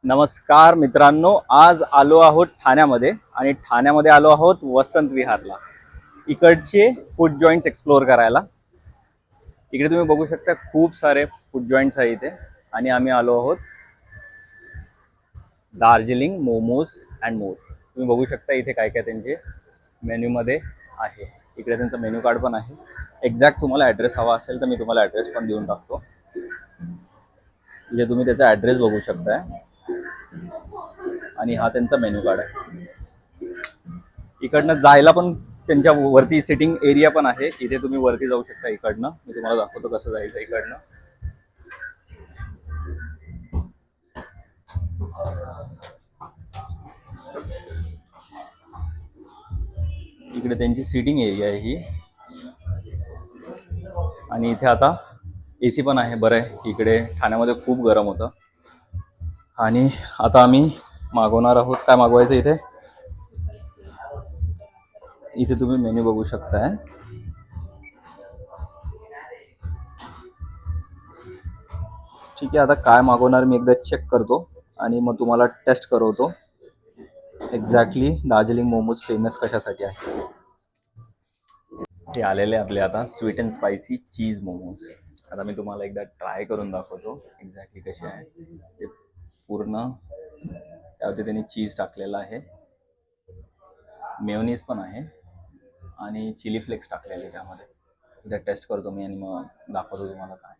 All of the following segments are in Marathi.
नमस्कार मित्रांनो, आज आलो आहोत ठाण्यामध्ये आणि ठाण्यामध्ये आलो आहोत वसंत विहारला. इकडचे फूड जॉईंट्स एक्सप्लोअर करायला. इकडे तुम्ही बघू शकता खूप सारे फूड जॉईंट्स आहे इथे आणि आम्ही आलो आहोत दार्जिलिंग मोमोज अँड मोर. तुम्ही बघू शकता इथे काय काय त्यांचे मेन्यूमध्ये आहे. इकडे त्यांचं मेन्यू कार्ड पण आहे. एक्झॅक्ट तुम्हाला ॲड्रेस हवा असेल तर मी तुम्हाला ॲड्रेस पण देऊन टाकतो. इथे तुम्ही त्याचा ॲड्रेस बघू शकताय आणि हा त्यांचा मेन्यू कार्ड आहे. इकडनं जायला पण त्यांच्या वरती सिटिंग एरिया पण आहे. इथे तुम्ही वरती जाऊ शकता. इकडनं मी तुम्हाला दाखवतो कसं जायचं. इकडनं इकडे त्यांची सिटिंग एरिया आहे ही आणि इथे आता AC पण आहे. बरं आहे, इकडे ठाण्यामध्ये खूप गरम होतं. आणि आता आम्ही मागवणार आहोत. काय मागवायचं इथे इथे तुम्ही मेन्यू बघू शकताय. ठीक आहे, आता काय मागवणार मी एकदा चेक करतो आणि मग तुम्हाला टेस्ट करवतो एक्झॅक्टली दार्जिलिंग मोमोज फेमस कशासाठी आहे. हे आलेले आपले आता sweet and spicy cheese momos. आता मी तुम्हाला एकदा ट्राय करून दाखवतो एक्झॅक्टली कसे आहे ते. पूर्ण त्यावरती त्यांनी चीज टाकलेलं आहे, मेयोनीज पण आहे आणि चिली फ्लेक्स टाकलेले त्यामध्ये. एकदा टेस्ट करतो मी आणि मग दाखवतो तुम्हाला काय.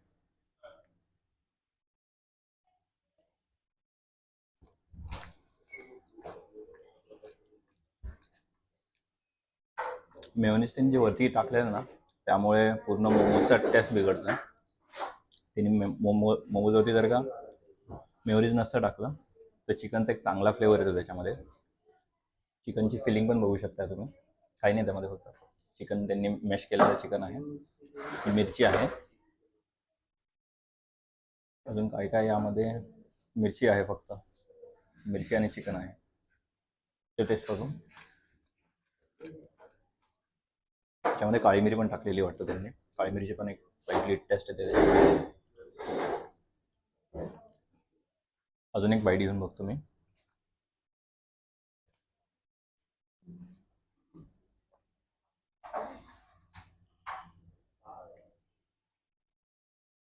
मेयोनीज त्यांनी जे वरती टाकलेलं ना त्यामुळे पूर्ण मोमोजचा टेस्ट बिघडतो. त्यांनी मोमोजवरती जर का मेयोनीज नसतं टाकलं तर चिकनचा एक चांगला फ्लेवर येतो त्याच्यामध्ये. चिकनची फिलिंग पण बघू शकता तुम्ही. काही नाही त्यामध्ये, फक्त चिकन त्यांनी मॅश केलेलं चिकन आहे, मिरची आहे, अजून काय काय यामध्ये मिरची आहे, फक्त मिरची आणि चिकन आहे. ते टेस्ट करू. त्याच्यामध्ये काळी मिरी पण टाकलेली वाटतं त्यांनी. काळी मिरीची पण एक स्लाइटली टेस्ट येते. अजून एक बाईट घेऊन बघतो मी.